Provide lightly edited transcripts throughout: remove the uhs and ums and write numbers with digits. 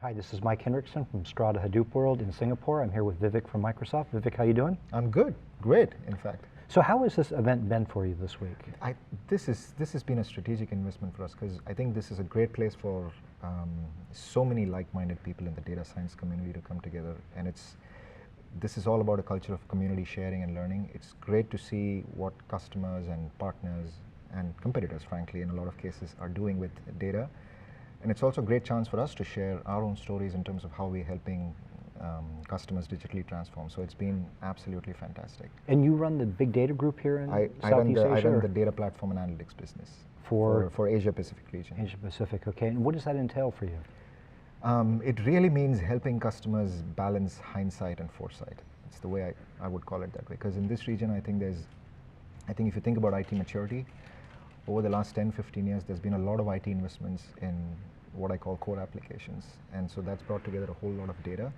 Hi, this is Mike Hendrickson from Strata Hadoop World in Singapore. I'm here with Vivek from Microsoft. Vivek, how you doing? I'm good, great, in fact. So how has this event been for you this week? This has been a strategic investment for us because I think this is a great place for so many like-minded people in the data science community to come together, and this is all about a culture of community sharing and learning. It's great to see what customers and partners and competitors, frankly, in a lot of cases, are doing with data. And it's also a great chance for us to share our own stories in terms of how we're helping customers digitally transform. So it's been absolutely fantastic. And you run the big data group here in Southeast Asia? I run the data platform and analytics business for Asia Pacific region. Asia Pacific, okay. And what does that entail for you? It really means helping customers balance hindsight and foresight. It's the way I would call it that way. Because in this region, I think if you think about IT maturity, over the last 10, 15 years, there's been a lot of IT investments in what I call core applications. And so that's brought together a whole lot of data.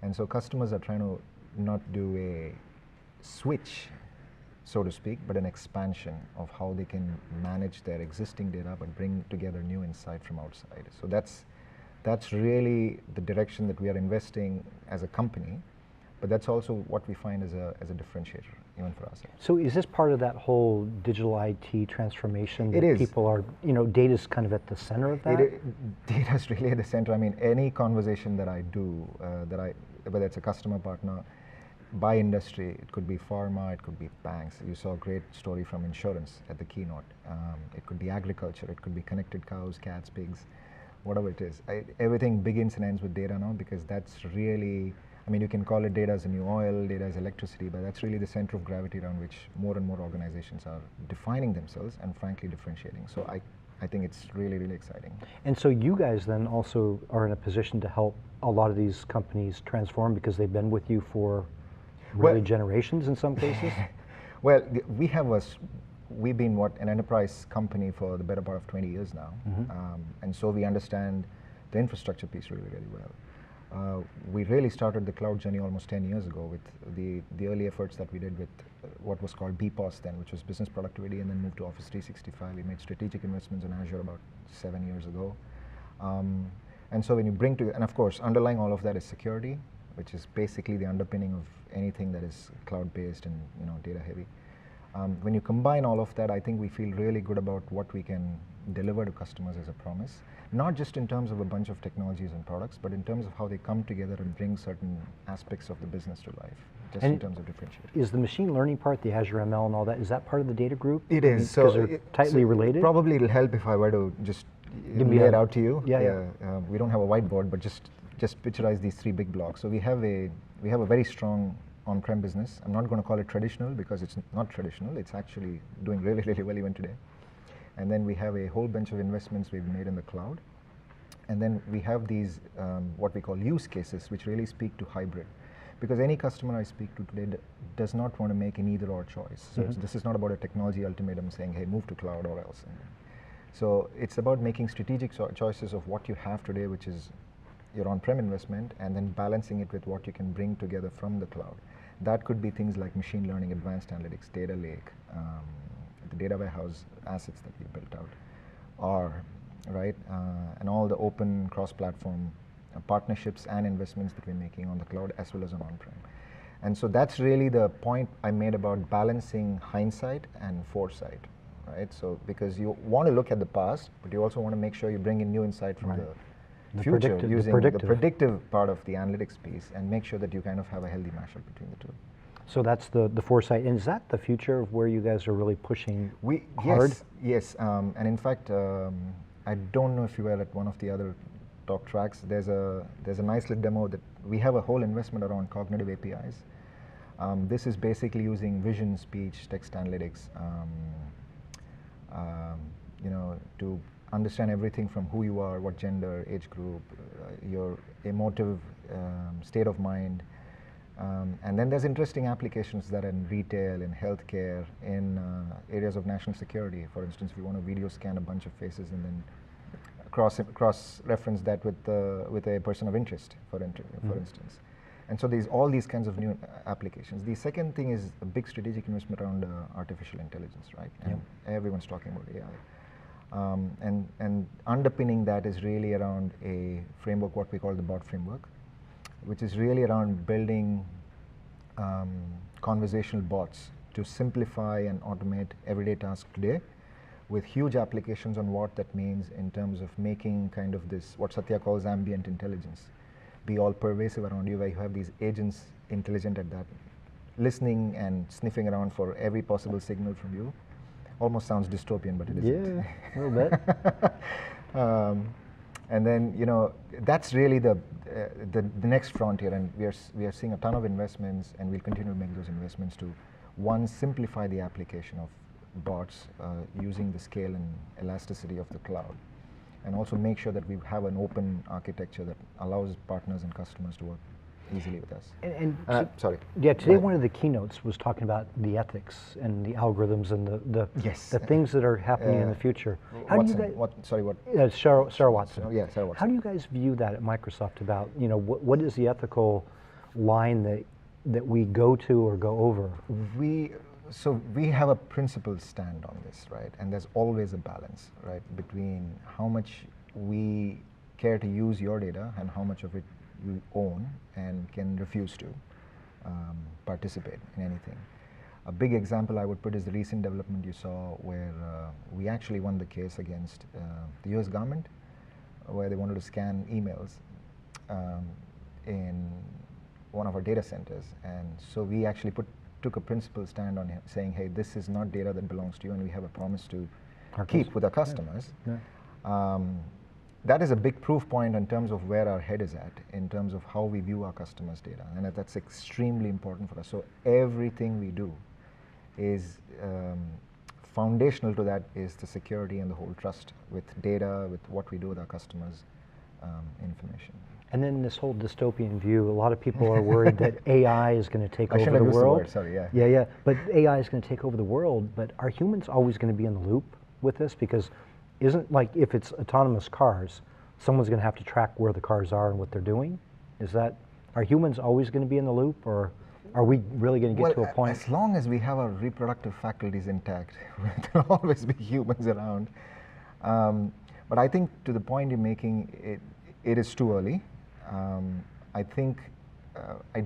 And so customers are trying to not do a switch, so to speak, but an expansion of how they can manage their existing data, but bring together new insight from outside. So that's really the direction that we are investing as a company. But that's also what we find as a differentiator, even for us. So is this part of that whole digital IT transformation that it is. People are, data's kind of at the center of that? Data's really at the center. I mean, any conversation that I do, whether it's a customer partner, by industry, it could be pharma, it could be banks. You saw a great story from insurance at the keynote. It could be agriculture, it could be connected cows, cats, pigs, whatever it is. Everything begins and ends with data now, because that's really, you can call it data as a new oil, data as electricity, but that's really the center of gravity around which more and more organizations are defining themselves and frankly differentiating. So I think it's really, really exciting. And so you guys then also are in a position to help a lot of these companies transform because they've been with you for really generations in some cases? Well, we've been an enterprise company for the better part of 20 years now. Mm-hmm. And so we understand the infrastructure piece really, really well. We really started the cloud journey almost 10 years ago with the early efforts that we did with what was called BPOS then, which was business productivity, and then moved to Office 365. We made strategic investments in Azure about 7 years ago. And so when you bring together, and of course, underlying all of that is security, which is basically the underpinning of anything that is cloud-based and data heavy. When you combine all of that, I think we feel really good about what we can deliver to customers as a promise, not just in terms of a bunch of technologies and products, but in terms of how they come together and bring certain aspects of the business to life, just in terms of differentiation. Is the machine learning part, the Azure ML and all that, is that part of the data group? It is. Because they're tightly related? Probably it'll help if I were to just lay it out to you. Yeah. We don't have a whiteboard, but just picturize these three big blocks. So we have a very strong on-prem business. I'm not going to call it traditional because it's not traditional. It's actually doing really, really well even today. And then we have a whole bunch of investments we've made in the cloud. And then we have these, what we call use cases, which really speak to hybrid. Because any customer I speak to today does not want to make an either or choice. So this is not about a technology ultimatum saying, hey, move to cloud or else. So it's about making strategic choices of what you have today, which is your on-prem investment, and then balancing it with what you can bring together from the cloud. That could be things like machine learning, advanced analytics, data lake, the data warehouse assets that we built out, and all the open cross-platform partnerships and investments that we're making on the cloud as well as on-prem. And so that's really the point I made about balancing hindsight and foresight, right? So because you want to look at the past, but you also want to make sure you bring in new insight from the future using the predictive part of the analytics piece, and make sure that you kind of have a healthy mashup between the two. So that's the foresight, and is that the future of where you guys are really pushing hard? Yes, and in fact, I don't know if you were at one of the other talk tracks. There's a nice little demo that we have a whole investment around cognitive APIs. This is basically using vision, speech, text analytics, to understand everything from who you are, what gender, age group, your emotive state of mind. And then there's interesting applications that are in retail, in healthcare, in areas of national security. For instance, if you want to video scan a bunch of faces and then cross-reference that with a person of interest, for instance. And so there's all these kinds of new applications. The second thing is a big strategic investment around artificial intelligence, right? And everyone's talking about AI. And underpinning that is really around a framework, what we call the bot framework, which is really around building conversational bots to simplify and automate everyday tasks today, with huge applications on what that means in terms of making kind of this, what Satya calls ambient intelligence, be all pervasive around you, where you have these agents intelligent at that, listening and sniffing around for every possible signal from you. Almost sounds dystopian, but it isn't. Yeah, a little bit. And then, you know, that's really the next frontier, and we are seeing a ton of investments, and we'll continue to make those investments to, one, simplify the application of bots using the scale and elasticity of the cloud, and also make sure that we have an open architecture that allows partners and customers to work easily with us. Sorry. Yeah, today one of the keynotes was talking about the ethics and the algorithms and the things that are happening in the future. How do you guys? Sarah Watson. Oh, yeah, Sarah Watson. How do you guys view that at Microsoft about, you know, what is the ethical line that we go to or go over? So we have a principled stand on this, right? And there's always a balance, right, between how much we care to use your data and how much of it you own and can refuse to participate in anything. A big example I would put is the recent development you saw where we actually won the case against the US government, where they wanted to scan emails in one of our data centers. And so we actually took a principled stand on saying, hey, this is not data that belongs to you, and we have a promise to keep with our customers. Yeah. That is a big proof point in terms of where our head is at, in terms of how we view our customers' data, and that's extremely important for us. So everything we do is foundational to that is the security and the whole trust with data, with what we do with our customers' information. And then this whole dystopian view, a lot of people are worried that AI is going to take over the world. The word, sorry, yeah. Yeah, but AI is going to take over the world, but are humans always going to be in the loop with this? Because isn't, like, if it's autonomous cars, someone's going to have to track where the cars are and what they're doing? Are humans always going to be in the loop, or are we really going to get to a point? As long as we have our reproductive faculties intact, there will always be humans around. But I think to the point you're making, it is too early. I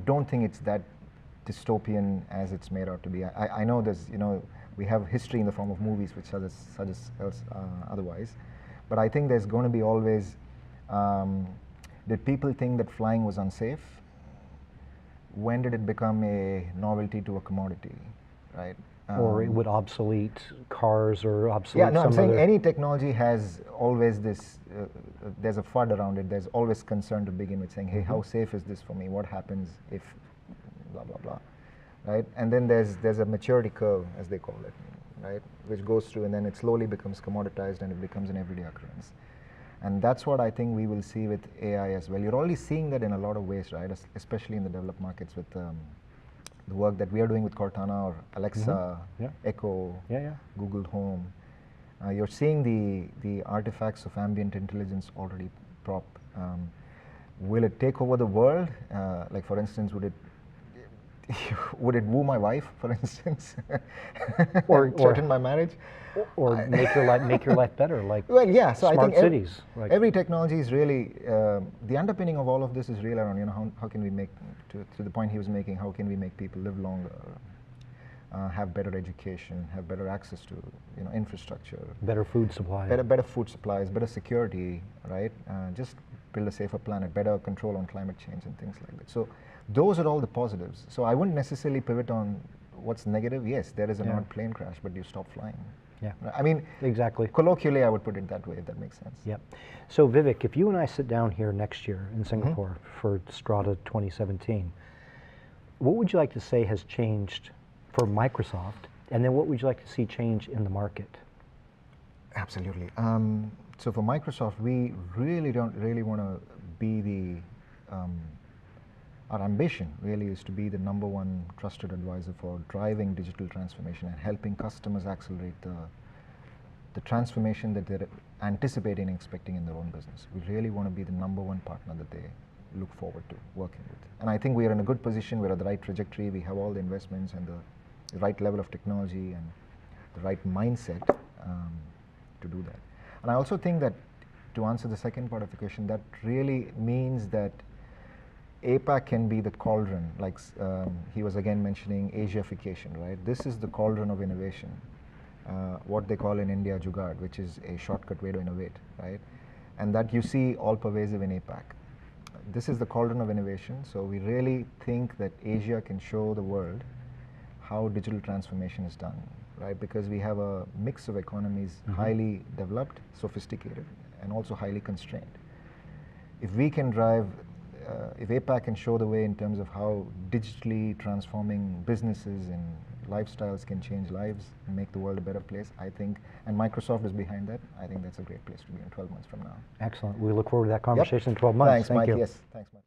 don't think it's that dystopian as it's made out to be. I know there's, you know, we have history in the form of movies which suggests otherwise, but I think there's going to be always, did people think that flying was unsafe? When did it become a novelty to a commodity, right? Or it would obsolete cars or obsolete Yeah, no, I'm saying any technology has always this, there's a FUD around it, there's always concern to begin with, saying, hey, how safe is this for me? What happens if blah, blah, blah, right? And then there's a maturity curve, as they call it, right? Which goes through, and then it slowly becomes commoditized and it becomes an everyday occurrence. And that's what I think we will see with AI as well. You're already seeing that in a lot of ways, right? Especially in the developed markets with the work that we are doing with Cortana or Alexa, Echo, Google Home. You're seeing the artifacts of ambient intelligence already prop. Will it take over the world? Like, for instance, would it woo my wife, for instance, or threaten my marriage, or make your life better? Like, well, yeah. So smart I think cities. Every technology is really the underpinning of all of this is really around, you know, how can we make, to the point he was making, how can we make people live longer, have better education, have better access to, you know, infrastructure, better food supply, better food supplies, better security, right? Just build a safer planet, better control on climate change and things like that. So those are all the positives. So I wouldn't necessarily pivot on what's negative. Yes, there is an odd plane crash, but you stop flying. Yeah. I mean, exactly. Colloquially, I would put it that way, if that makes sense. Yep. So Vivek, if you and I sit down here next year in Singapore for Strata 2017, what would you like to say has changed for Microsoft, and then what would you like to see change in the market? Absolutely. So for Microsoft, we don't really want to be the, our ambition really is to be the #1 trusted advisor for driving digital transformation and helping customers accelerate the transformation that they're anticipating and expecting in their own business. We really want to be the #1 partner that they look forward to working with. And I think we are in a good position. We're at the right trajectory. We have all the investments and the right level of technology and the right mindset to do that. And I also think that, to answer the second part of the question, that really means that APAC can be the cauldron, like he was again mentioning Asiafication, right? This is the cauldron of innovation, what they call in India jugaad, which is a shortcut way to innovate, right? And that you see all pervasive in APAC. This is the cauldron of innovation, so we really think that Asia can show the world how digital transformation is done, right? Because we have a mix of economies, highly developed, sophisticated, and also highly constrained. If we can drive, if APAC can show the way in terms of how digitally transforming businesses and lifestyles can change lives and make the world a better place, I think, and Microsoft is behind that, I think that's a great place to be in 12 months from now. Excellent. We look forward to that conversation Yep. in 12 months. Thanks, Thank Mike. you. Yes, thanks, Mike.